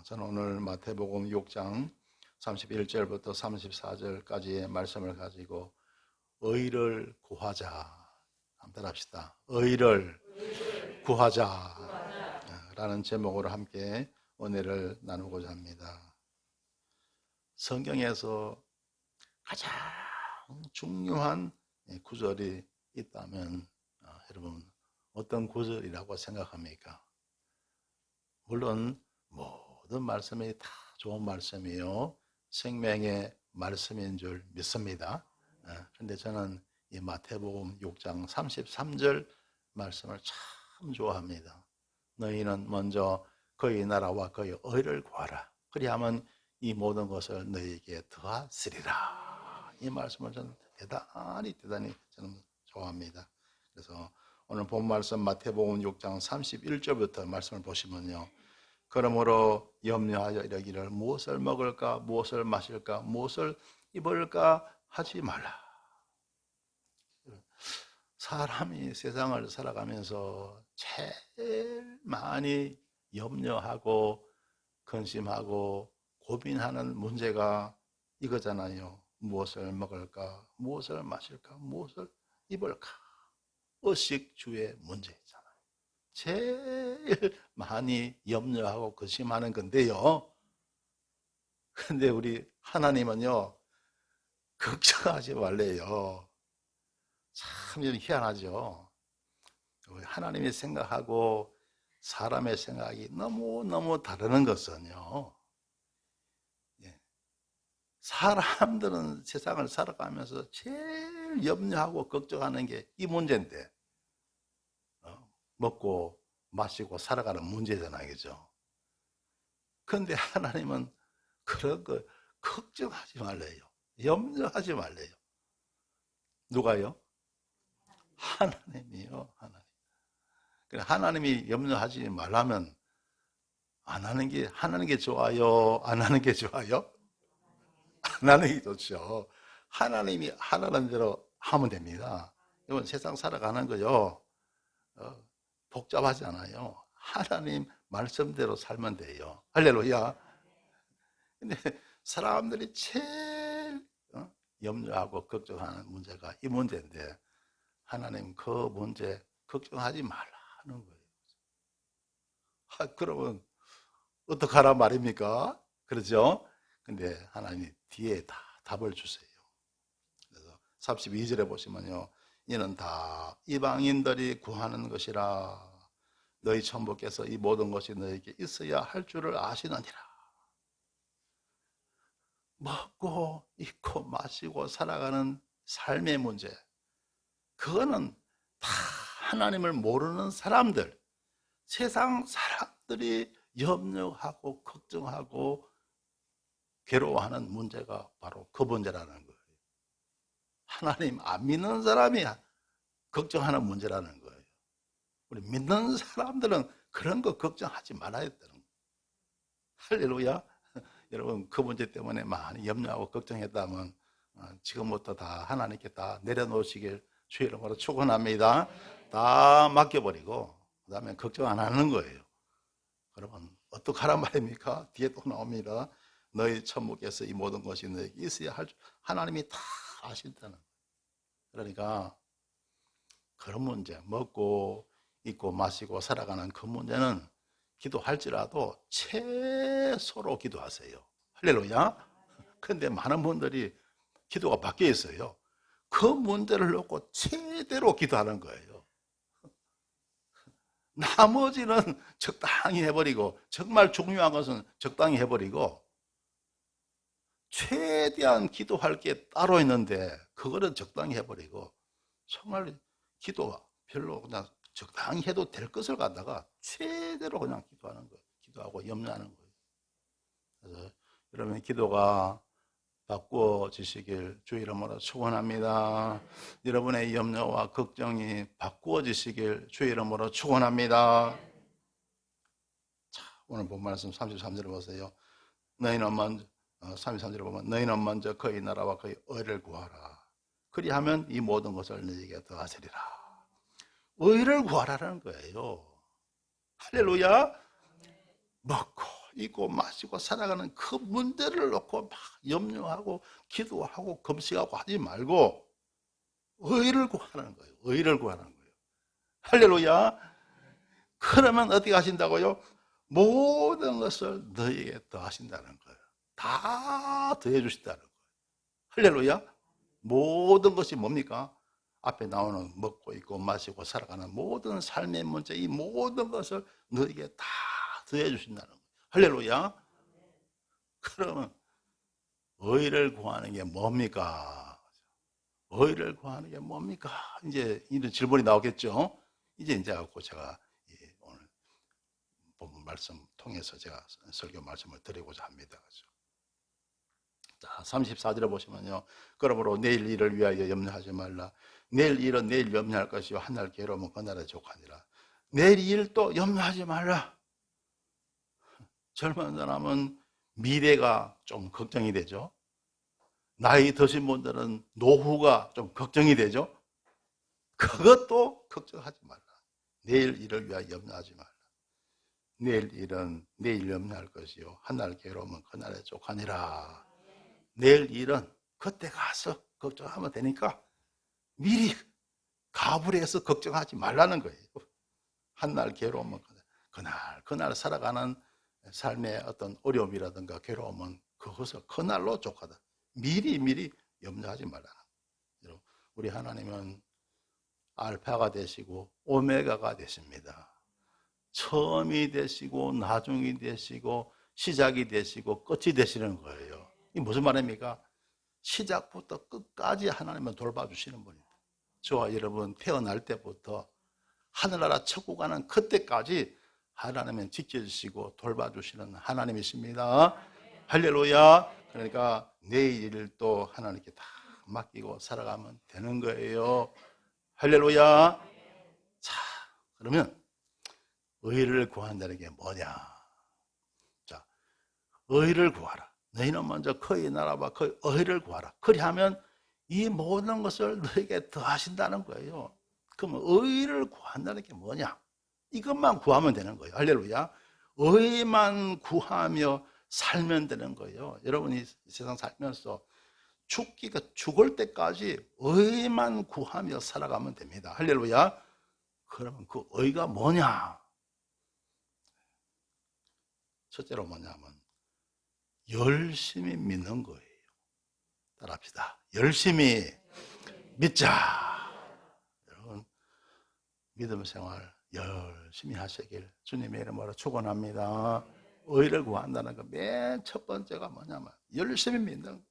저는 오늘 마태복음 6장 31절부터 34절까지의 말씀을 가지고 의를 구하자, 한번 따라합시다. 의를 구하자 라는 제목으로 함께 은혜를 나누고자 합니다. 성경에서 가장 중요한 구절이 있다면 여러분 어떤 구절이라고 생각합니까? 물론 모든 말씀이 다 좋은 말씀이요, 생명의 말씀인 줄 믿습니다. 그런데 저는 이 마태복음 6장 33절 말씀을 참 좋아합니다. 너희는 먼저 그의 나라와 그의 의를 구하라. 그리하면 이 모든 것을 너희에게 더하시리라. 이 말씀을 저는 대단히 저는 좋아합니다. 그래서 오늘 본 말씀 마태복음 6장 31절부터 말씀을 보시면요, 그러므로 염려하여 이르기를 무엇을 먹을까, 무엇을 마실까, 무엇을 입을까 하지 말라. 사람이 세상을 살아가면서 제일 많이 염려하고 근심하고 고민하는 문제가 이거잖아요. 무엇을 먹을까, 무엇을 마실까, 무엇을 입을까. 의식주의 문제잖아요. 제일 많이 염려하고 근심하는 건데요. 근데 우리 하나님은요, 걱정하지 말래요. 참 희한하죠. 하나님의 생각하고 사람의 생각이 너무너무 다르는 것은요, 사람들은 세상을 살아가면서 제일 염려하고 걱정하는 게 이 문제인데, 먹고 마시고 살아가는 문제잖아요, 그죠? 그런데 하나님은 그런 거 걱정하지 말래요. 염려하지 말래요. 누가요? 하나님이요, 하나님. 하나님이 염려하지 말라면 안 하는 게, 하는 게 좋아요, 안 하는 게 좋아요? 안 하는 게 좋죠. 하나님이 하라는 대로 하면 됩니다. 이건 세상 살아가는 거요, 복잡하지 않아요. 하나님 말씀대로 살면 돼요. 할렐루야. 근데 사람들이 제일 염려하고 걱정하는 문제가 이 문제인데, 하나님 그 문제 걱정하지 말라는 거예요. 그러면 어떡하란 말입니까? 그렇죠? 근데 하나님이 뒤에 다 답을 주세요. 그래서 32절에 보시면요, 이는 다 이방인들이 구하는 것이라. 너희 천부께서 이 모든 것이 너에게 있어야 할 줄을 아시느니라. 먹고 입고 마시고 살아가는 삶의 문제, 그거는 다 하나님을 모르는 사람들, 세상 사람들이 염려하고 걱정하고 괴로워하는 문제가 바로 그 문제라는 거예요. 하나님 안 믿는 사람이 걱정하는 문제라는 거예요. 우리 믿는 사람들은 그런 거 걱정하지 말아야 되는 거예요. 할렐루야. 여러분 그 문제 때문에 많이 염려하고 걱정했다면 지금부터 다 하나님께 다 내려놓으시길 주의 이름으로 축원합니다. 다 맡겨버리고 그 다음에 걱정 안 하는 거예요. 여러분 어떡하란 말입니까? 뒤에 또 나옵니다. 너희 천부께서 이 모든 것이 너에게 있어야 할 줄 하나님이 다 아신다는 거예요. 그러니까 그런 문제, 먹고 입고 마시고 살아가는 그 문제는 기도할지라도 최소로 기도하세요. 할렐루야. 그런데 많은 분들이 기도가 바뀌어 있어요. 그 문제를 놓고 최대로 기도하는 거예요. 나머지는 적당히 해버리고, 정말 중요한 것은 적당히 해버리고, 최대한 기도할 게 따로 있는데 그거는 적당히 해버리고, 정말 기도가 별로 그냥 적당히 해도 될 것을 갖다가 최대로 그냥 기도하는 거예요. 기도하고 염려하는 거예요. 그래서 여러분 기도가 바꾸어지시길 주 이름으로 축원합니다. 여러분의 염려와 걱정이 바꾸어지시길 주 이름으로 축원합니다. 자, 오늘 본 말씀 33절을 보세요. 너희는 먼저 33절을 보면 너희는 먼저 그의 나라와 그의 의를 구하라. 그리하면 이 모든 것을 너희에게 더하시리라. 의를 구하라는 거예요. 할렐루야. 먹고 입고 마시고 살아가는 그 문제를 놓고 막 염려하고 기도하고 금식하고 하지 말고 의를 구하는 거예요. 의를 구하는 거예요. 할렐루야. 그러면 어떻게 하신다고요? 모든 것을 너희에게 더하신다는 거예요. 다 더해 주신다는 거예요. 할렐루야. 모든 것이 뭡니까? 앞에 나오는 먹고 입고 마시고 살아가는 모든 삶의 문제, 이 모든 것을 너에게 다 더해 주신다는 거예요. 할렐루야. 그러면 의를 구하는 게 뭡니까? 의를 구하는 게 뭡니까? 이제 이런 질문이 나오겠죠. 이제 갖고 제가 오늘 본문 말씀 통해서 제가 설교 말씀을 드리고자 합니다. 자, 34절에 보시면요. 그러므로 내일 일을 위하여 염려하지 말라. 내일 일은 내일 염려할 것이요 한날 괴로우면 그날에 족하니라. 내일 일도 염려하지 말라. 젊은 사람은 미래가 좀 걱정이 되죠. 나이 드신 분들은 노후가 좀 걱정이 되죠. 그것도 걱정하지 말라. 내일 일을 위하여 염려하지 말라. 내일 일은 내일 염려할 것이요 한날 괴로우면 그날에 족하니라. 내일 일은 그때 가서 걱정하면 되니까 미리 가불해서 걱정하지 말라는 거예요. 한날 괴로우면 그날 살아가는 삶의 어떤 어려움이라든가 괴로움은 그것을 그날로 족하다. 미리 염려하지 말라는 거예요. 우리 하나님은 알파가 되시고 오메가가 되십니다. 처음이 되시고 나중이 되시고 시작이 되시고 끝이 되시는 거예요. 이 무슨 말입니까? 시작부터 끝까지 하나님은 돌봐주시는 분입니다. 저와 여러분 태어날 때부터 하늘나라 천국 가는 그때까지 하나님은 지켜주시고 돌봐주시는 하나님이십니다. 할렐루야. 그러니까 내일을 또 하나님께 다 맡기고 살아가면 되는 거예요. 할렐루야. 자, 그러면 의를 구한다는 게 뭐냐? 자, 의를 구하라. 너희는 먼저 그의 나라와 그의 의를 구하라. 그리하면 이 모든 것을 너에게 더하신다는 거예요. 그러면 의를 구한다는 게 뭐냐? 이것만 구하면 되는 거예요. 할렐루야. 의만 구하며 살면 되는 거예요. 여러분이 세상 살면서 죽을 때까지 의만 구하며 살아가면 됩니다. 할렐루야. 그러면 그 의가 뭐냐? 첫째로 뭐냐면 열심히 믿는 거예요. 따라합시다. 열심히 믿자. 여러분 믿음 생활 열심히 하시길 주님의 이름으로 축원합니다. 의를 구한다는 거 맨 첫 번째가 뭐냐면 열심히 믿는 거예요.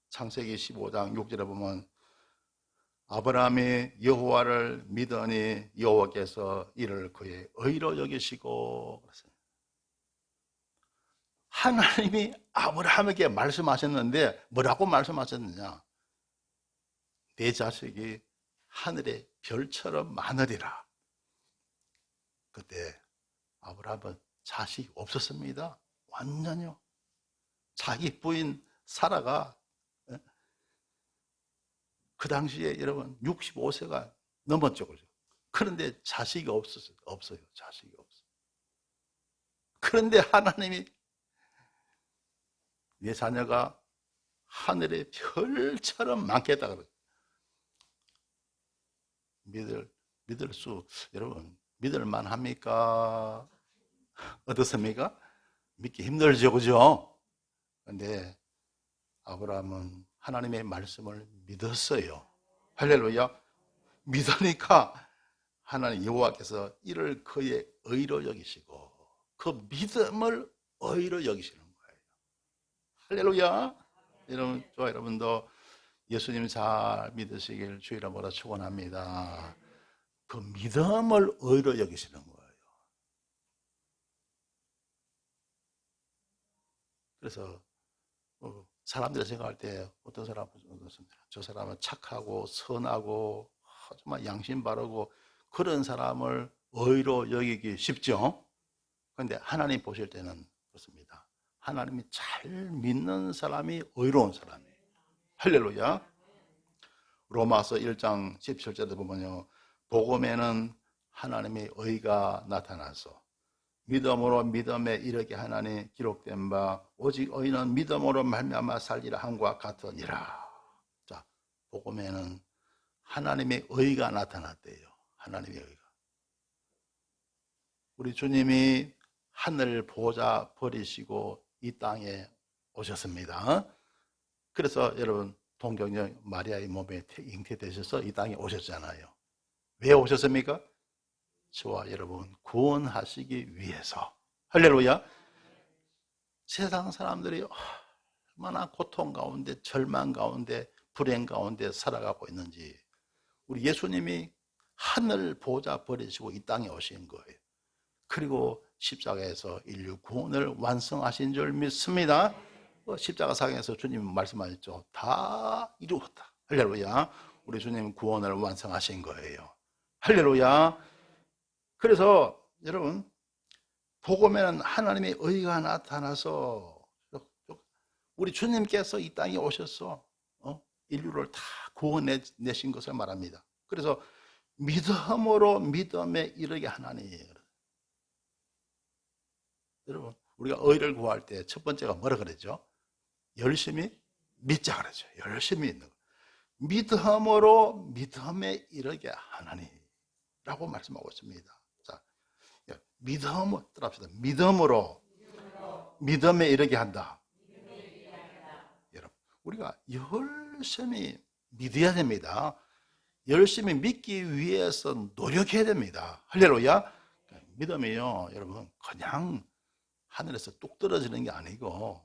창세기 15장 6절에 보면 아브라함이 여호와를 믿으니 여호와께서 이를 그의 의로 여기시고 그랬어요. 하나님이 아브라함에게 말씀하셨는데 뭐라고 말씀하셨느냐? 내 자식이 하늘의 별처럼 많으리라. 그때 아브라함은 자식이 없었습니다. 완전요. 자기 부인 사라가 그 당시에 여러분 65세가 넘었죠. 그런데 자식이 없어요. 자식이 없어요. 그런데 하나님이 내 자녀가 하늘의 별처럼 많겠다 그래요. 여러분 믿을만 합니까? 어떻습니까? 믿기 힘들죠, 그죠? 그런데 아브라함은 하나님의 말씀을 믿었어요. 할렐루야. 믿으니까 하나님 여호와께서 이를 그의 의로 여기시고 그 믿음을 의로 여기시는 거예요. 할렐루야. 여러분, 저와 여러분도 예수님 잘 믿으시길 주 이름으로 축원합니다. 그 믿음을 의로 여기시는 거예요. 그래서 사람들이 생각할 때 어떤 사람은 저 사람은 착하고 선하고 정말 양심 바르고 그런 사람을 의로 여기기 쉽죠. 그런데 하나님 보실 때는 그렇습니다. 하나님이 잘 믿는 사람이 의로운 사람이에요. 할렐루야. 로마서 1장 17절에 보면요. 복음에는 하나님의 의가 나타나서 믿음으로 믿음에 이르게 하나니 기록된 바 오직 의인은 믿음으로 말미암아 살리라 함과 같으니라. 자, 복음에는 하나님의 의가 나타났대요. 하나님의 의가. 우리 주님이 하늘 보좌 버리시고 이 땅에 오셨습니다. 그래서 여러분 동경령 마리아의 몸에 잉태되셔서 이 땅에 오셨잖아요. 왜 오셨습니까? 저와 여러분 구원하시기 위해서. 할렐루야. 세상 사람들이 얼마나 고통 가운데 절망 가운데 불행 가운데 살아가고 있는지 우리 예수님이 하늘 보좌 버리시고 이 땅에 오신 거예요. 그리고 십자가에서 인류 구원을 완성하신 줄 믿습니다. 십자가 상에서 주님 말씀하셨죠. 다 이루었다. 할렐루야. 우리 주님 구원을 완성하신 거예요. 할렐루야. 그래서 여러분 복음에는 하나님의 의가 나타나서 우리 주님께서 이 땅에 오셔서 인류를 다 구원내신 것을 말합니다. 그래서 믿음으로 믿음에 이르게 하나니. 여러분 우리가 의를 구할 때 첫 번째가 뭐라 그랬죠? 열심히 믿자 그러죠. 열심히 있는 거. 믿음으로 믿음에 이르게 하나니 라고 말씀하고 있습니다. 자, 믿음으로 따라합시다. 믿음으로 믿음에 이르게 한다. 여러분 우리가 열심히 믿어야 됩니다. 열심히 믿기 위해서 노력해야 됩니다. 할렐루야. 믿음이요 여러분 그냥 하늘에서 뚝 떨어지는 게 아니고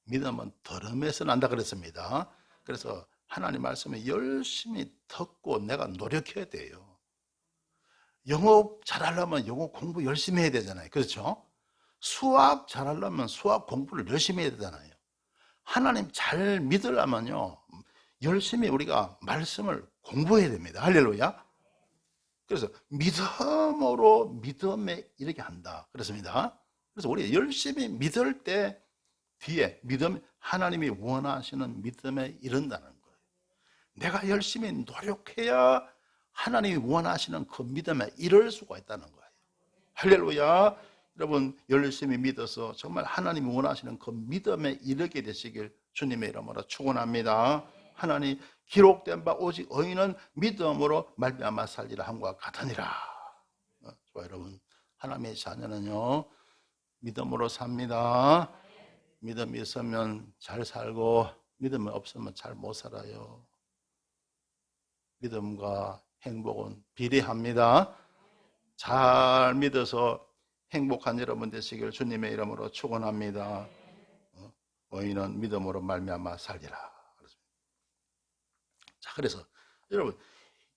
믿음은 더러움에서 난다 그랬습니다. 그래서 하나님 말씀을 열심히 듣고 내가 노력해야 돼요. 영어 잘하려면 영어 공부 열심히 해야 되잖아요. 그렇죠? 수학 잘하려면 수학 공부를 열심히 해야 되잖아요. 하나님 잘 믿으려면요 열심히 우리가 말씀을 공부해야 됩니다. 할렐루야. 그래서 믿음으로 믿음에 이르게 한다 그렇습니다. 그래서 우리 열심히 믿을 때 뒤에 믿음 하나님이 원하시는 믿음에 이른다는 거예요. 내가 열심히 노력해야 하나님이 원하시는 그 믿음에 이를 수가 있다는 거예요. 할렐루야. 여러분 열심히 믿어서 정말 하나님이 원하시는 그 믿음에 이르게 되시길 주님의 이름으로 축원합니다. 하나님 기록된 바 오직 의인은 믿음으로 말미암아 살리라 함과 같으니라. 좋아요 여러분 하나님의 자녀는요 믿음으로 삽니다. 믿음이 있으면 잘 살고 믿음이 없으면 잘 못 살아요. 믿음과 행복은 비례합니다. 잘 믿어서 행복한 여러분 되시길 주님의 이름으로 축원합니다. 의인은 믿음으로 말미암아 살리라. 자, 그래서 여러분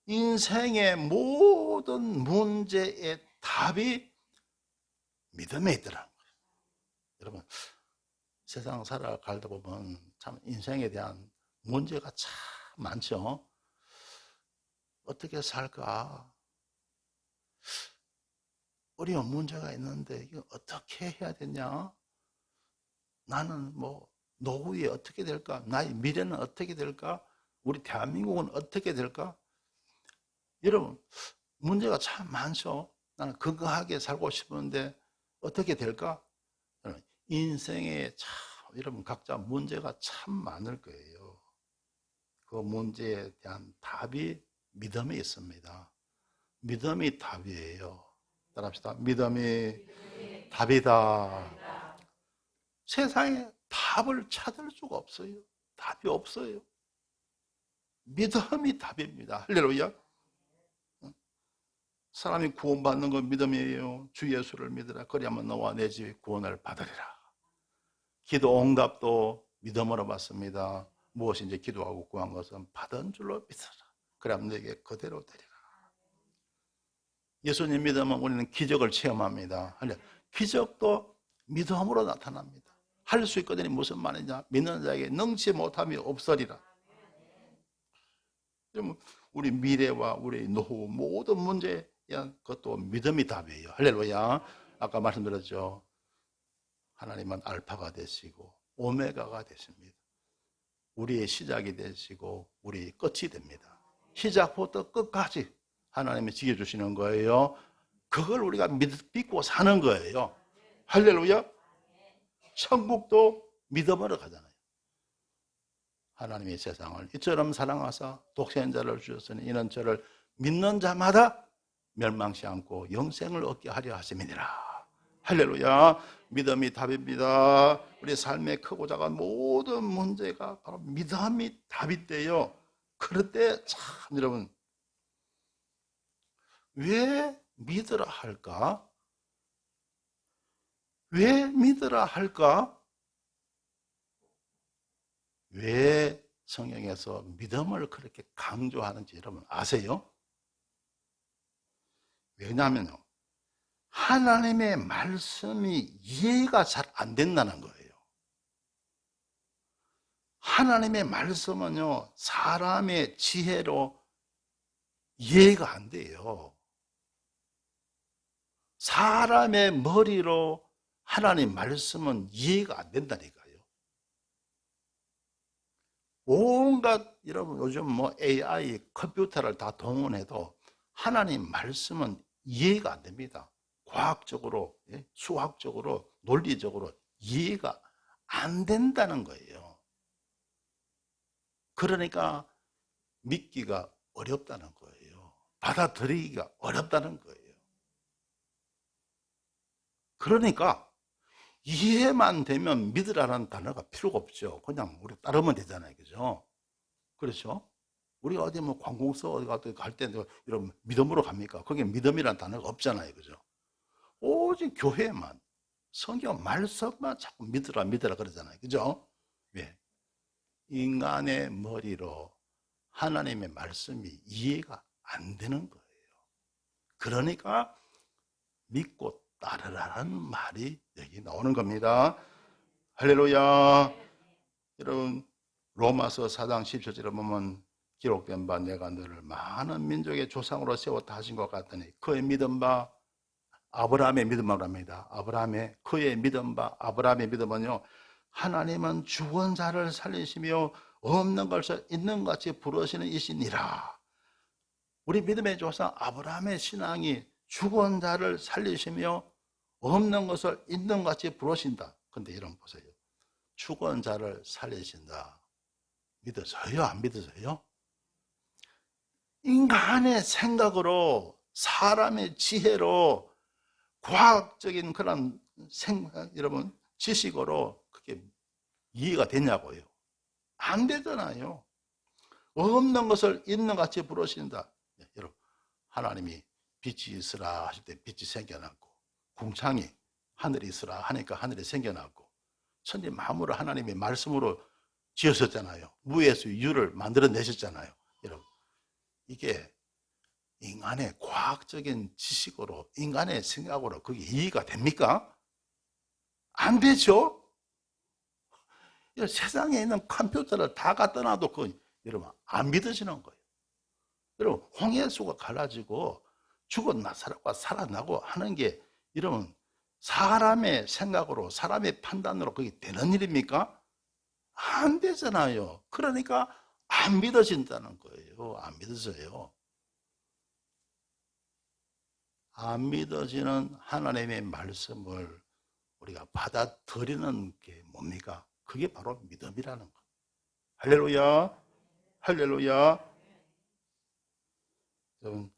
인생의 모든 문제의 답이 믿음에 있더라는 거예요. 여러분 세상 살아가다 보면 참 인생에 대한 문제가 참 많죠. 어떻게 살까? 어려운 문제가 있는데 이거 어떻게 해야 되냐? 나는 뭐 노후에 어떻게 될까? 나의 미래는 어떻게 될까? 우리 대한민국은 어떻게 될까? 여러분 문제가 참 많죠. 나는 건강하게 살고 싶은데 어떻게 될까? 인생에 참 여러분 각자 문제가 참 많을 거예요. 그 문제에 대한 답이 믿음에 있습니다. 믿음이 답이에요. 따라합시다. 믿음이 답이다. 세상에 답을 찾을 수가 없어요. 답이 없어요. 믿음이 답입니다. 할렐루야. 사람이 구원받는 건 믿음이에요. 주 예수를 믿으라. 그리하면 너와 내 집이 구원을 받으리라. 기도 응답도 믿음으로 받습니다. 무엇인지 기도하고 구한 것은 받은 줄로 믿으라. 그러면 너에게 그대로 되리라. 예수님 믿으면 우리는 기적을 체험합니다. 기적도 믿음으로 나타납니다. 할 수 있거든요. 무슨 말이냐? 믿는 자에게 능치 못함이 없으리라. 우리 미래와 우리 노후 모든 문제에 대한 것도 믿음이 답이에요. 할렐루야. 아까 말씀드렸죠. 하나님은 알파가 되시고 오메가가 되십니다. 우리의 시작이 되시고 우리의 끝이 됩니다. 시작부터 끝까지 하나님이 지켜주시는 거예요. 그걸 우리가 믿고 사는 거예요. 할렐루야. 천국도 믿음으로 가잖아요. 하나님의 세상을 이처럼 사랑하사 독생자를 주셨으니 이는 저를 믿는 자마다 멸망치 않고 영생을 얻게 하려 하심이니라. 할렐루야. 믿음이 답입니다. 우리 삶의 크고 작은 모든 문제가 바로 믿음이 답이돼요. 그럴 때 참 여러분, 왜 믿으라 할까? 왜 믿으라 할까? 왜 성경에서 믿음을 그렇게 강조하는지 여러분 아세요? 왜냐하면요, 하나님의 말씀이 이해가 잘 안 된다는 거예요. 하나님의 말씀은요, 사람의 지혜로 이해가 안 돼요. 사람의 머리로 하나님 말씀은 이해가 안 된다니까요. 온갖 여러분 요즘 뭐 AI, 컴퓨터를 다 동원해도 하나님 말씀은 이해가 안 됩니다. 과학적으로, 수학적으로, 논리적으로 이해가 안 된다는 거예요. 그러니까 믿기가 어렵다는 거예요. 받아들이기가 어렵다는 거예요. 그러니까 이해만 되면 믿으라는 단어가 필요가 없죠. 그냥 우리 따르면 되잖아요. 그죠? 그렇죠? 우리가 어디 뭐 관공서 어디 갈 때 이런 믿음으로 갑니까? 거기에 믿음이라는 단어가 없잖아요. 그죠? 오직 교회만, 성경 말씀만 자꾸 믿으라 그러잖아요. 그죠? 왜? 인간의 머리로 하나님의 말씀이 이해가 안 되는 거예요. 그러니까 믿고 따르라는 말이 여기 나오는 겁니다. 할렐루야. 여러분, 로마서 4장 17절에 보면 기록된 바 내가 너를 많은 민족의 조상으로 세웠다 하신 것 같더니 그의 믿음 바 아브라함의 믿음을 합니다. 그의 믿음 바 아브라함의 믿음은요, 하나님은 죽은 자를 살리시며 없는 것을 있는 같이 부르시는 이시니라. 우리 믿음의 조상 아브라함의 신앙이 죽은 자를 살리시며 없는 것을 있는 같이 부르신다. 근데 여러분 보세요. 죽은 자를 살리신다. 믿으세요? 안 믿으세요? 인간의 생각으로, 사람의 지혜로, 과학적인 그런 여러분 지식으로 그게 이해가 되냐고요? 안 되잖아요. 없는 것을 있는 같이 부르신다. 여러분, 하나님이 빛이 있으라 하실 때 빛이 생겨났고, 궁창이 하늘이 있으라 하니까 하늘이 생겨났고, 천지 만물을 하나님의 말씀으로 지으셨잖아요. 무에서 유를 만들어내셨잖아요. 여러분, 이게 인간의 과학적인 지식으로, 인간의 생각으로 그게 이해가 됩니까? 안 되죠? 세상에 있는 컴퓨터를 다 갖다 놔도 여러분 안 믿으시는 거예요. 여러분, 홍해수가 갈라지고 죽은 나사로가 살아나고 하는 게 여러분 사람의 생각으로, 사람의 판단으로 그게 되는 일입니까? 안 되잖아요. 그러니까 안 믿어진다는 거예요. 안 믿어져요. 안 믿어지는 하나님의 말씀을 우리가 받아들이는 게 뭡니까? 그게 바로 믿음이라는 거예요. 할렐루야. 할렐루야. 여러분,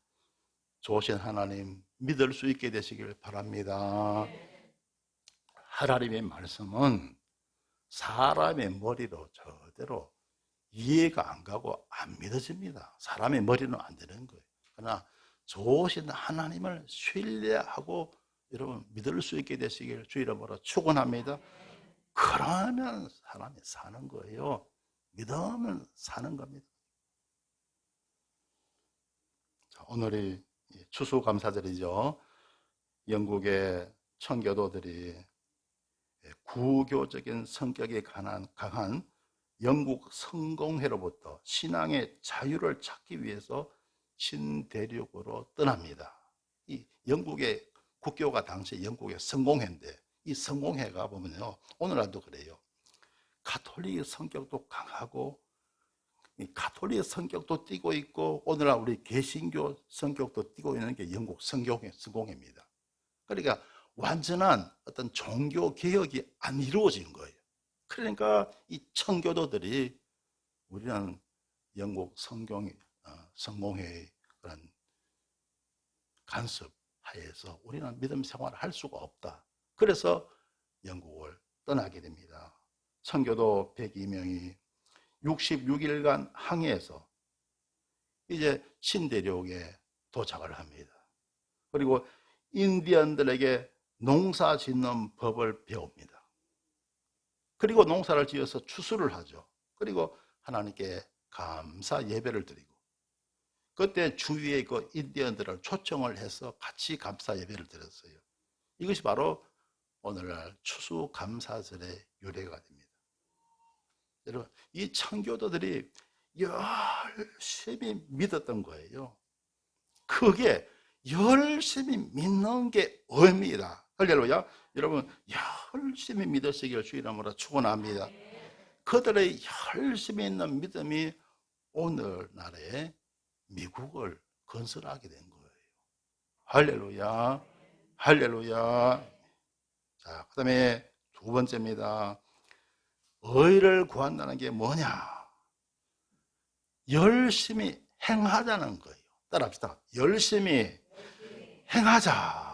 좋으신 하나님 믿을 수 있게 되시길 바랍니다. 하나님의 말씀은 사람의 머리로 저대로 이해가 안 가고 안 믿어집니다. 사람의 머리는 안 되는 거예요. 그러나 좋으신 하나님을 신뢰하고 여러분 믿을 수 있게 되시길 주 이름으로 축원합니다. 그러면 사람이 사는 거예요. 믿으면 사는 겁니다. 자, 오늘이 추수감사절이죠. 영국의 청교도들이 구교적인 성격이 강한 영국 성공회로부터 신앙의 자유를 찾기 위해서 신대륙으로 떠납니다. 이 영국의 국교가 당시 영국의 성공회인데, 이 성공회가 보면요, 오늘날도 그래요. 가톨릭 성격도 강하고 이 가톨릭 성격도 띠고 있고, 오늘날 우리 개신교 성격도 띠고 있는 게 영국 성공회입니다. 그러니까 완전한 어떤 종교 개혁이 안 이루어진 거예요. 그러니까 이 청교도들이 우리는 영국 성공회의 그런 간섭 하에서 우리는 믿음 생활을 할 수가 없다. 그래서 영국을 떠나게 됩니다. 청교도 102명이 66일간 항해해서 이제 신대륙에 도착을 합니다. 그리고 인디언들에게 농사 짓는 법을 배웁니다. 그리고 농사를 지어서 추수를 하죠. 그리고 하나님께 감사 예배를 드리고, 그때 주위의 그 인디언들을 초청을 해서 같이 감사 예배를 드렸어요. 이것이 바로 오늘날 추수감사절의 유래가 됩니다. 여러분, 이 청교도들이 열심히 믿었던 거예요. 그게 열심히 믿는 게 의미다. 할렐루야. 여러분, 열심히 믿으시길 주 이름으로 축원합니다. 그들의 열심히 있는 믿음이 오늘날에 미국을 건설하게 된 거예요. 할렐루야. 할렐루야. 자, 그 다음에 두 번째입니다. 의를 구한다는 게 뭐냐? 열심히 행하자는 거예요. 따라합시다. 열심히 행하자.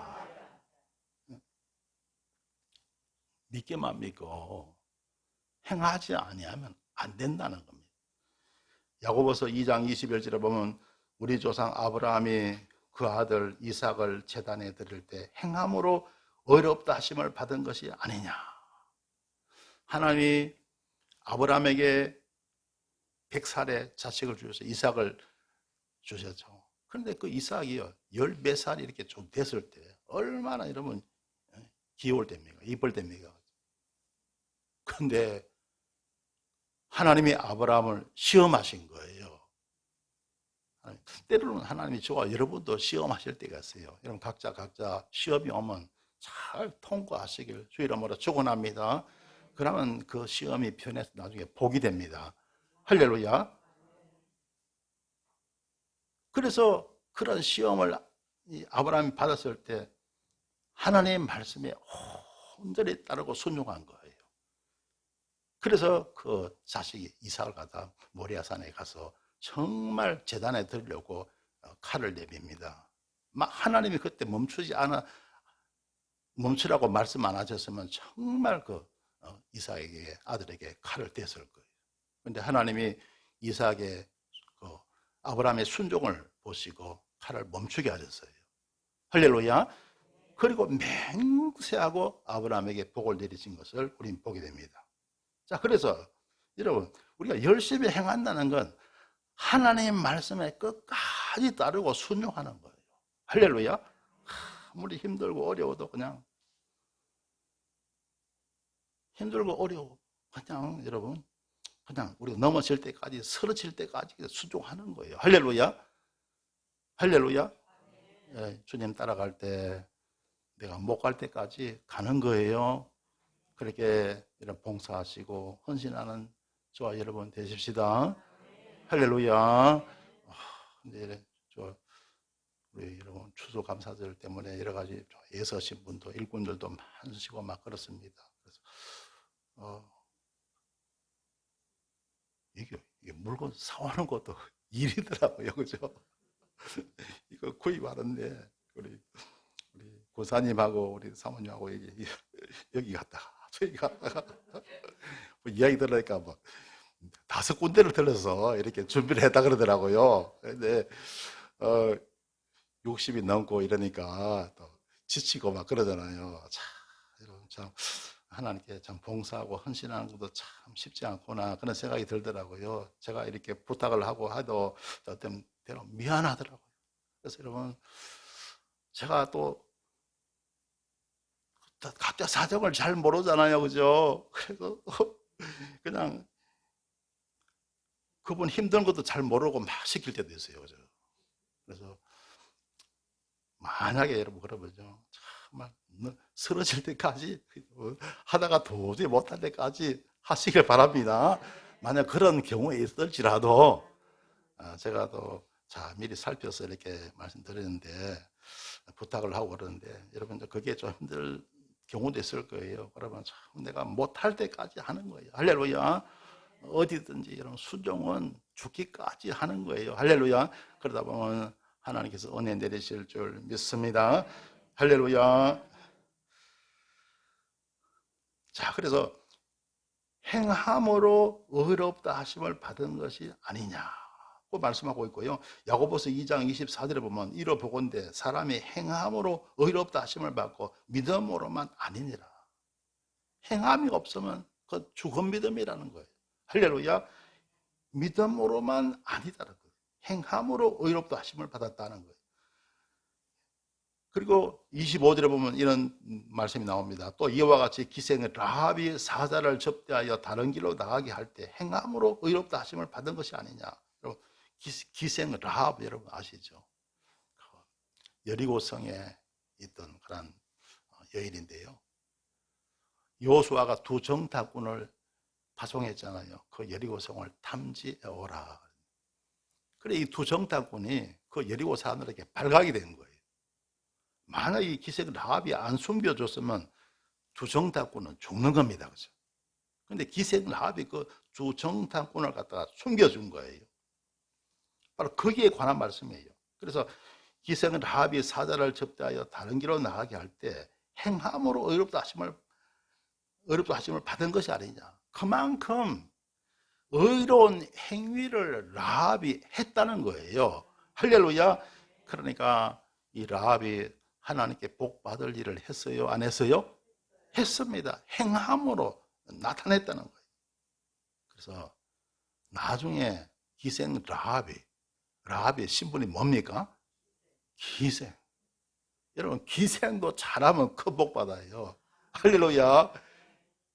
믿기만 믿고 행하지 아니하면 안 된다는 겁니다. 야고보서 2장 21절에 보면 우리 조상 아브라함이 그 아들 이삭을 제단에 드릴 때 행함으로 의롭다 하심을 받은 것이 아니냐. 하나님이 아브라함에게 100살의 자식을 주셔서 이삭을 주셨죠. 그런데 그 이삭이요, 10몇 살이 이렇게 좀 됐을 때 얼마나 여러분 귀여울 때입니까? 이쁠 때입니까? 근데 하나님이 아브라함을 시험하신 거예요. 때로는 하나님이 저와 여러분도 시험하실 때가 있어요. 여러분 각자 시험이 오면 잘 통과하시길 주 이름으로 축원합니다. 그러면 그 시험이 편해서 나중에 복이 됩니다. 할렐루야. 그래서 그런 시험을 아브라함이 받았을 때 하나님의 말씀에 온전히 따르고 순종한 거예요. 그래서 그 자식이 이삭을 갖다 모리아산에 가서 정말 제단에 드리려고 칼을 내밉니다. 막 하나님이 그때 멈추라고 말씀 안 하셨으면 정말 그 이삭에게 아들에게 칼을 댔을 거예요. 그런데 하나님이 이삭의 그 아브라함의 순종을 보시고 칼을 멈추게 하셨어요. 할렐루야. 그리고 맹세하고 아브라함에게 복을 내리신 것을 우리는 보게 됩니다. 자, 그래서 여러분, 우리가 열심히 행한다는 건 하나님의 말씀에 끝까지 따르고 순종하는 거예요. 할렐루야. 아무리 힘들고 어려워도 그냥 힘들고 어려워 그냥 여러분 그냥 우리가 넘어질 때까지 쓰러질 때까지 순종하는 거예요. 할렐루야. 할렐루야. 예, 주님 따라갈 때 내가 못 갈 때까지 가는 거예요. 그렇게 이런 봉사하시고 헌신하는 저와 여러분 되십시다. 할렐루야. 근데 우리 여러분 추수감사절 때문에 여러 가지 애서신 분도 일꾼들도 많으시고 막 그렇습니다. 그래서 이게 물건 사오는 것도 일이더라고요, 그죠? 이거 구입하는데 우리 고사님하고 우리 사모님하고 여기 갔다가 저기 갔다가 뭐 이야기 들으니까 뭐 5군데를 들러서 이렇게 준비를 했다 그러더라고요. 근데 60이 넘고 이러니까 또 지치고 막 그러잖아요. 참 하나님께 참 봉사하고 헌신하는 것도 참 쉽지 않구나 그런 생각이 들더라고요. 제가 이렇게 부탁을 하고 해도 어떤 때로 미안하더라고요. 그래서 여러분 제가 또 각자 사정을 잘 모르잖아요, 그죠? 그래서 그냥 그분 힘든 것도 잘 모르고 막 시킬 때도 있어요, 그죠? 그래서 만약에 여러분 그러면요 정말 쓰러질 때까지 하다가 도저히 못할 때까지 하시길 바랍니다. 만약 그런 경우에 있을지라도 제가 또 자 미리 살펴서 이렇게 말씀드리는데 부탁을 하고 그러는데 여러분 그게 좀 힘들 경우도 있을 거예요. 그러면 참 내가 못할 때까지 하는 거예요. 할렐루야. 어디든지 이런 순종은 죽기까지 하는 거예요. 할렐루야. 그러다 보면 하나님께서 은혜 내리실 줄 믿습니다. 할렐루야. 자, 그래서 행함으로 의롭다 하심을 받은 것이 아니냐고 말씀하고 있고요. 야고보서 2장 24절에 보면 이로 보건대 사람이 행함으로 의롭다 하심을 받고 믿음으로만 아니니라. 행함이 없으면 그 죽은 믿음이라는 거예요. 할렐루야. 믿음으로만 아니다라는 거예요. 행함으로 의롭다 하심을 받았다는 거예요. 그리고 25절에 보면 이런 말씀이 나옵니다. 또 이와 같이 기생의 라합이 사자를 접대하여 다른 길로 나가게 할 때 행함으로 의롭다 하심을 받은 것이 아니냐. 여러분, 기생 라합 여러분 아시죠? 여리고성에 있던 그런 여인인데요. 여호수아가 두 정탐꾼을 파송했잖아요. 그 여리고성을 탐지해 오라. 그래 이 두 정탐꾼이 그 여리고 사람들에게 발각이 된 거예요. 만약 이 기생 라합이 안 숨겨줬으면 두 정탐꾼은 죽는 겁니다. 그죠? 근데 기생 라합이 그 두 정탐꾼을 갖다가 숨겨준 거예요. 바로 거기에 관한 말씀이에요. 그래서 기생 라합이 사자를 접대하여 다른 길로 나가게 할 때 행함으로 의롭다 하심을 받은 것이 아니냐. 그만큼 의로운 행위를 라합이 했다는 거예요. 할렐루야. 그러니까 이 라합이 하나님께 복 받을 일을 했어요? 안 했어요? 했습니다. 행함으로 나타냈다는 거예요. 그래서 나중에 기생 라합의 신분이 뭡니까? 기생. 여러분 기생도 잘하면 큰 복 받아요. 할렐루야.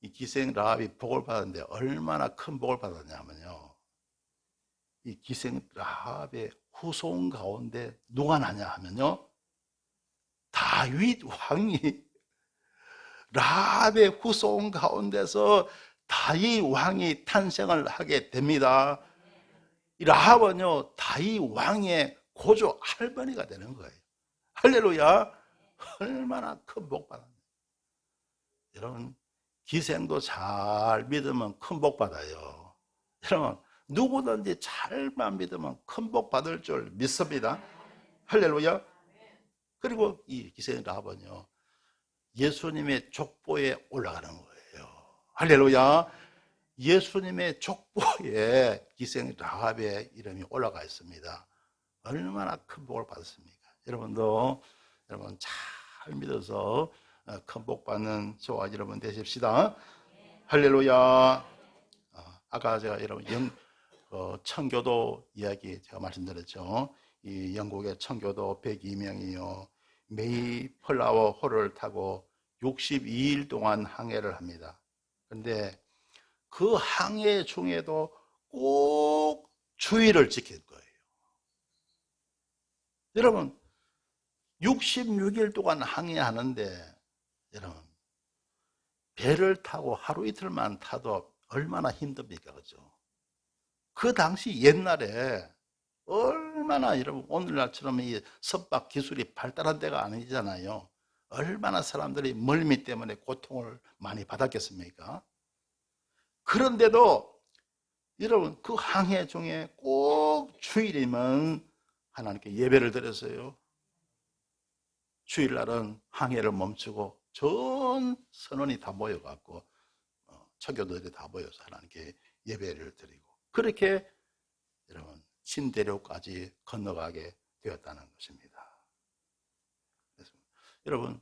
이 기생 라합이 복을 받았는데 얼마나 큰 복을 받았냐면요. 이 기생 라합의 후손 가운데 누가 나냐 하면요. 다윗 왕이 라합의 후손 가운데서 다윗 왕이 탄생을 하게 됩니다. 이 라합은요 다윗 왕의 고조 할머니가 되는 거예요. 할렐루야. 얼마나 큰 복 받았냐. 여러분 기생도 잘 믿으면 큰 복 받아요. 여러분 누구든지 잘만 믿으면 큰 복 받을 줄 믿습니다. 할렐루야. 그리고 이 기생 라합은요 예수님의 족보에 올라가는 거예요. 할렐루야. 예수님의 족보에 기생 라합의 이름이 올라가 있습니다. 얼마나 큰 복을 받았습니까? 여러분도 여러분 잘 믿어서 큰 복 받는 저와 여러분 되십시다. 할렐루야. 아까 제가 여러분 청교도 이야기 제가 말씀드렸죠. 이 영국의 청교도 102명이요 메이플라워 호를 타고 62일 동안 항해를 합니다. 그런데 그 항해 중에도 꼭 주의를 지킬 거예요. 여러분 66일 동안 항해하는데 여러분 배를 타고 하루 이틀만 타도 얼마나 힘듭니까? 그죠? 그 당시 옛날에 얼마나 여러분 오늘날처럼 이 선박 기술이 발달한 데가 아니잖아요. 얼마나 사람들이 멀미 때문에 고통을 많이 받았겠습니까? 그런데도 여러분 그 항해 중에 꼭 주일이면 하나님께 예배를 드렸어요. 주일날은 항해를 멈추고 전 선원이 다 모여갖고 청교도들이 다 모여서 하나님께 예배를 드리고 그렇게 여러분 신대륙까지 건너가게 되었다는 것입니다. 그래서 여러분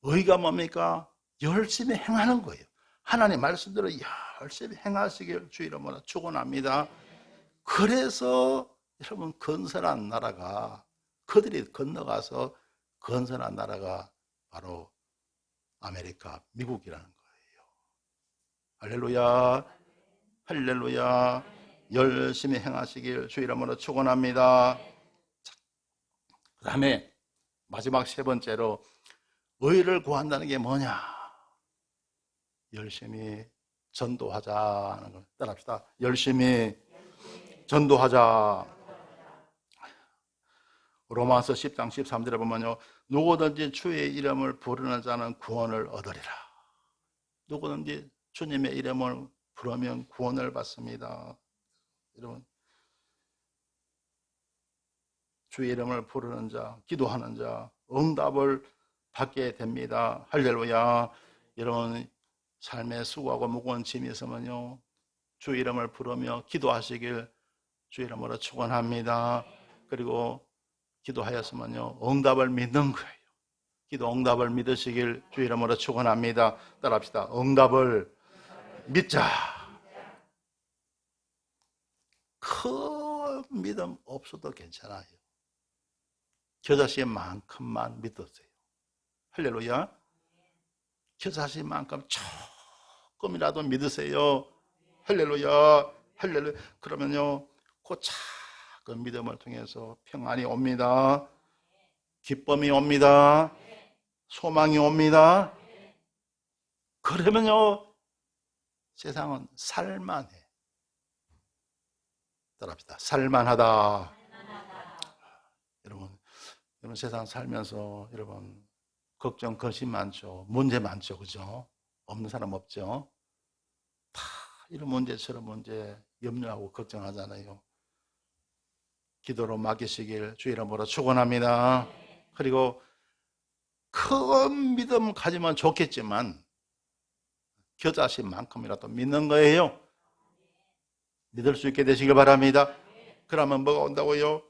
의가 뭡니까? 열심히 행하는 거예요. 하나님 말씀대로 열심히 행하시길 주 이름으로 축원합니다. 그래서 여러분 건설한 나라가 그들이 건너가서 건설한 나라가 바로 아메리카, 미국이라는 거예요. 할렐루야, 할렐루야. 열심히 행하시길 주 이름으로 축원합니다. 그 다음에 마지막 세 번째로 의를 구한다는 게 뭐냐? 열심히 전도하자는 걸 따라합시다. 열심히 전도하자. 로마서 10장 13절에 보면요, 누구든지 주의 이름을 부르는 자는 구원을 얻으리라. 누구든지 주님의 이름을 부르면 구원을 받습니다. 여러분, 주의 이름을 부르는 자, 기도하는 자, 응답을 받게 됩니다. 할렐루야. 여러분, 삶에 수고하고 무거운 짐이 있으면요, 주의 이름을 부르며 기도하시길 주의 이름으로 축원합니다. 그리고 기도하였으면요, 응답을 믿는 거예요. 기도 응답을 믿으시길 주의 이름으로 축원합니다. 따라합시다. 응답을 믿자. 큰 믿음 없어도 괜찮아요. 겨자씨만큼만 믿으세요. 할렐루야. 겨자씨만큼 조금이라도 믿으세요. 할렐루야. 할렐루야. 그러면요, 그 작은 믿음을 통해서 평안이 옵니다. 기쁨이 옵니다. 소망이 옵니다. 그러면요, 세상은 살만해. 따라합시다. 살만하다. 여러분 세상 살면서 여러분 걱정, 근심 많죠. 문제 많죠. 그죠? 없는 사람 없죠. 다 이런 문제 저런 문제 염려하고 걱정하잖아요. 기도로 맡기시길 주의 이름으로 축원합니다. 그리고 큰 믿음 가지면 좋겠지만 겨자씨만큼이라도 믿는 거예요. 믿을 수 있게 되시길 바랍니다. 그러면 뭐가 온다고요?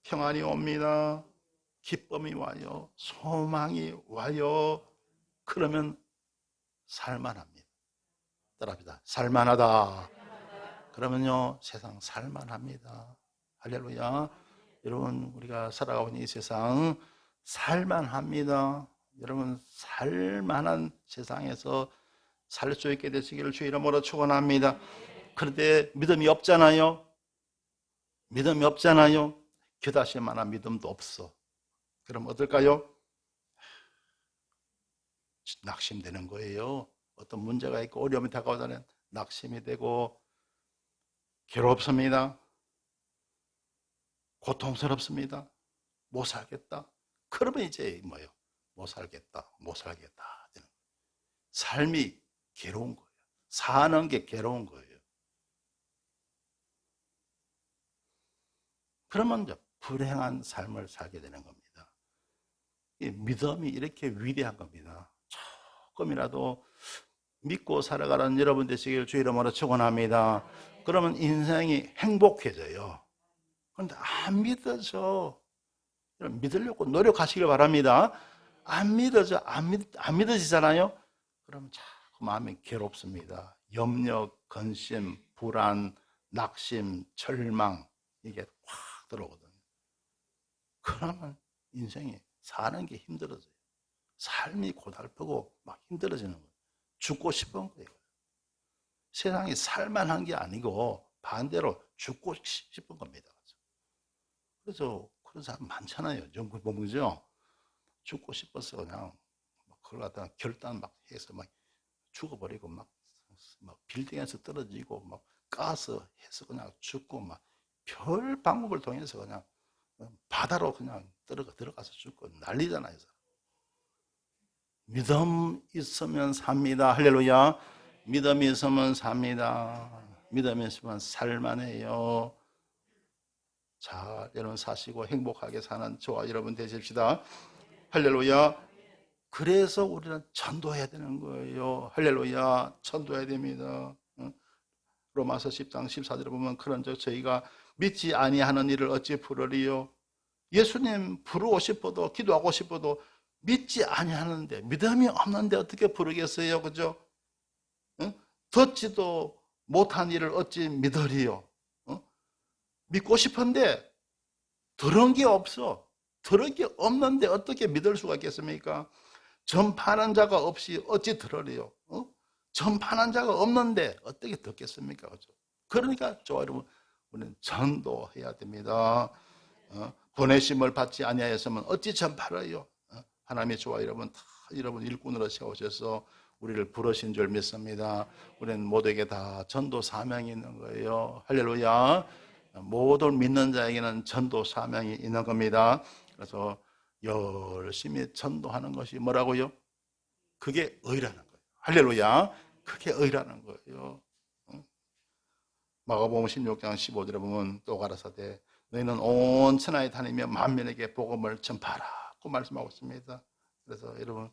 평안이 옵니다. 기쁨이 와요. 소망이 와요. 그러면 살만합니다. 따라합니다. 살만하다. 그러면요, 세상 살만합니다. 할렐루야. 여러분, 우리가 살아가고 있는 이 세상 살만합니다. 여러분, 살만한 세상에서 살 수 있게 되시기를 주의 이름으로 축원합니다. 그런데 믿음이 없잖아요. 믿음이 없잖아요. 겨자씨만한 믿음도 없어. 그럼 어떨까요? 낙심되는 거예요. 어떤 문제가 있고 어려움이 다가오자면 낙심이 되고 괴롭습니다. 고통스럽습니다. 못 살겠다. 그러면 이제 뭐예요? 못 살겠다. 못 살겠다. 삶이 괴로운 거예요. 사는 게 괴로운 거예요. 그러면 이제 불행한 삶을 살게 되는 겁니다. 이 믿음이 이렇게 위대한 겁니다. 조금이라도 믿고 살아가는 여러분 되시길 주의 이름으로 축원합니다. 그러면 인생이 행복해져요. 그런데 안 믿어져. 믿으려고 노력하시길 바랍니다. 안 믿어져. 안 믿어지잖아요. 그러면 자꾸 마음이 괴롭습니다. 염려, 근심, 불안, 낙심, 절망, 이게 확 들어오거든요. 그러면 인생이 사는 게 힘들어져요. 삶이 고달프고 막 힘들어지는 거예요. 죽고 싶은 거예요. 세상이 살만한 게 아니고 반대로 죽고 싶은 겁니다. 그래서 그런 사람 많잖아요. 연구 보면 그죠? 죽고 싶어서 그냥 그걸 갖다가 결단 막 해서 막 죽어버리고 막 빌딩에서 떨어지고 막 까서 해서 그냥 죽고 막 별 방법을 통해서 그냥 바다로 그냥 들어가서 죽고 난리잖아요. 믿음 있으면 삽니다. 할렐루야. 믿음이 있으면 삽니다. 믿음이 있으면 살만해요. 자, 여러분 사시고 행복하게 사는 저와 여러분 되십시다. 할렐루야. 그래서 우리는 전도해야 되는 거예요. 할렐루야. 전도해야 됩니다. 로마서 10장 14절에 보면 그런즉 저희가 믿지 아니하는 일을 어찌 부르리요. 예수님 부르고 싶어도 기도하고 싶어도 믿지 아니하는데 믿음이 없는데 어떻게 부르겠어요. 그죠? 듣지도 못한 일을 어찌 믿으리요. 믿고 싶은데 들은 게 없어. 들은 게 없는데 어떻게 믿을 수가 있겠습니까? 전파하는 자가 없이 어찌 들으리요? 전파하는 자가 없는데 어떻게 듣겠습니까? 그죠? 그러니까 저와 여러분, 우리는 전도해야 됩니다. 보내심을 받지 아니하였으면 어찌 전파를요? 하나님의 저와 여러분 다 여러분 일꾼으로 세우셔서 우리를 부르신 줄 믿습니다. 우리는 모두에게 다 전도 사명이 있는 거예요. 할렐루야. 모든 믿는 자에게는 전도 사명이 있는 겁니다. 그래서 열심히 전도하는 것이 뭐라고요? 그게 의라는 거예요. 할렐루야. 그게 의라는 거예요. 마가복음 16장 15절에 보면 또 가라사대 너희는 온 천하에 다니며 만민에게 복음을 전파하라고 말씀하고 있습니다. 그래서 여러분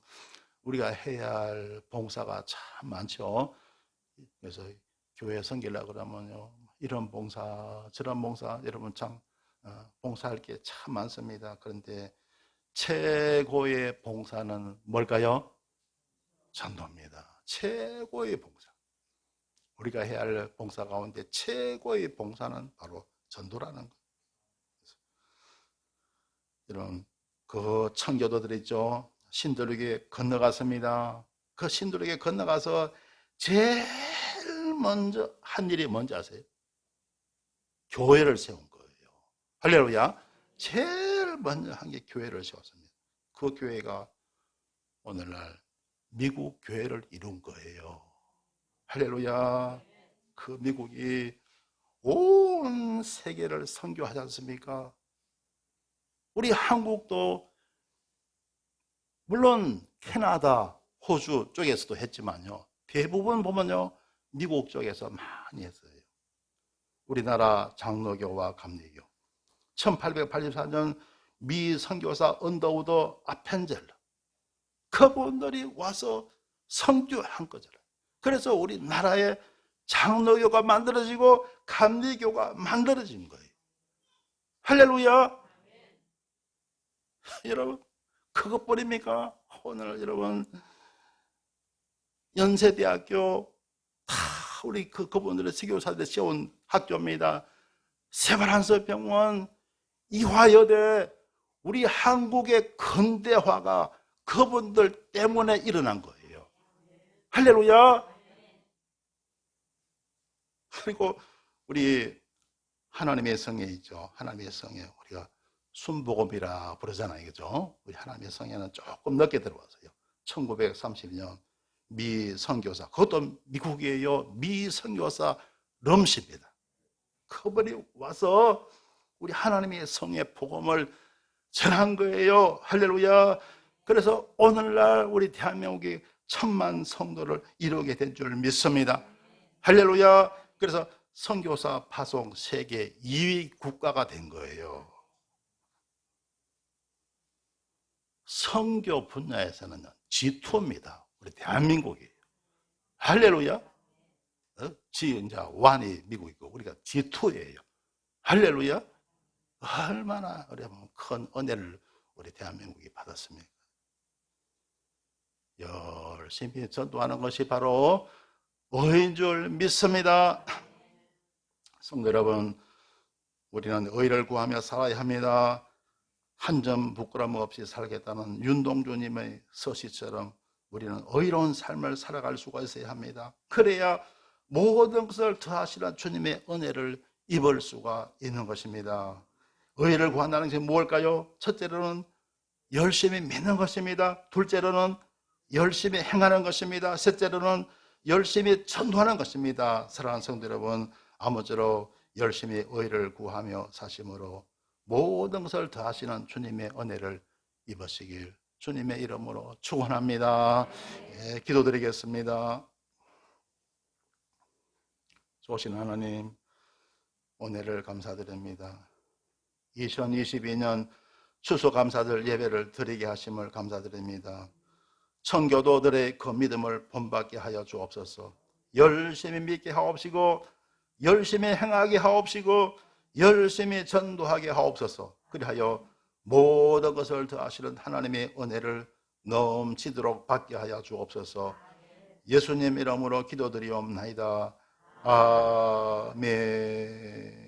우리가 해야 할 봉사가 참 많죠. 그래서 교회 섬기려고 그러면요 이런 봉사 저런 봉사 여러분 참 봉사할 게 참 많습니다. 그런데 최고의 봉사는 뭘까요? 전도입니다. 최고의 봉사. 우리가 해야 할 봉사 가운데 최고의 봉사는 바로 전도라는 거예요. 여러분 그 청교도들 있죠. 신도에게 건너갔습니다. 그 신도에게 건너가서 제일 먼저 한 일이 뭔지 아세요? 교회를 세운 거예요. 할렐루야. 제일 먼저 한 게 교회를 세웠습니다. 그 교회가 오늘날 미국 교회를 이룬 거예요. 할렐루야. 그 미국이 온 세계를 선교하지 않습니까? 우리 한국도 물론 캐나다, 호주 쪽에서도 했지만요. 대부분 보면요. 미국 쪽에서 많이 했어요. 우리나라 장로교와 감리교. 1884년 미 선교사 언더우드 아펜젤러. 그분들이 와서 선교한 거잖아요. 그래서 우리나라에 장로교가 만들어지고 감리교가 만들어진 거예요. 할렐루야. 여러분 그것뿐입니까? 오늘 여러분 연세대학교 다 우리 그분들의 선교사들이 세운 학교입니다. 세브란스병원, 이화여대, 우리 한국의 근대화가 그분들 때문에 일어난 거예요. 할렐루야. 그리고 우리 하나님의 성에 있죠. 하나님의 성에 우리가 순복음이라 부르잖아요. 그죠? 우리 하나님의 성에는 조금 늦게 들어왔어요. 1930년 미 선교사, 그것도 미국이에요. 미 선교사 럼시입니다. 그분이 와서 우리 하나님의 성의 복음을 전한 거예요. 할렐루야. 그래서 오늘날 우리 대한민국이 1000만 성도를 이루게 된 줄 믿습니다. 할렐루야. 그래서 선교사 파송 세계 2위 국가가 된 거예요. 선교 분야에서는 G2입니다. 우리 대한민국이에요. 할렐루야. 이제 1이 미국이고 우리가 G2예요. 할렐루야. 얼마나 여러분 큰 은혜를 우리 대한민국이 받았습니까? 열심히 전도하는 것이 바로 의인 줄 믿습니다. 성도 여러분, 우리는 의를 구하며 살아야 합니다. 한 점 부끄럼 없이 살겠다는 윤동주님의 서시처럼 우리는 의로운 삶을 살아갈 수가 있어야 합니다. 그래야 모든 것을 더하시는 주님의 은혜를 입을 수가 있는 것입니다. 의를 구한다는 것이 무엇일까요? 첫째로는 열심히 믿는 것입니다. 둘째로는 열심히 행하는 것입니다. 셋째로는 열심히 전도하는 것입니다. 사랑하는 성도 여러분, 아무쪼록 열심히 의를 구하며 사심으로 모든 것을 더하시는 주님의 은혜를 입으시길 주님의 이름으로 축원합니다. 예, 기도드리겠습니다. 좋으신 하나님, 은혜를 감사드립니다. 2022년 추수감사절 예배를 드리게 하심을 감사드립니다. 청교도들의 그 믿음을 본받게 하여 주옵소서. 열심히 믿게 하옵시고 열심히 행하게 하옵시고 열심히 전도하게 하옵소서. 그리하여 모든 것을 더하시는 하나님의 은혜를 넘치도록 받게 하여 주옵소서. 예수님 이름으로 기도드리옵나이다. 아멘.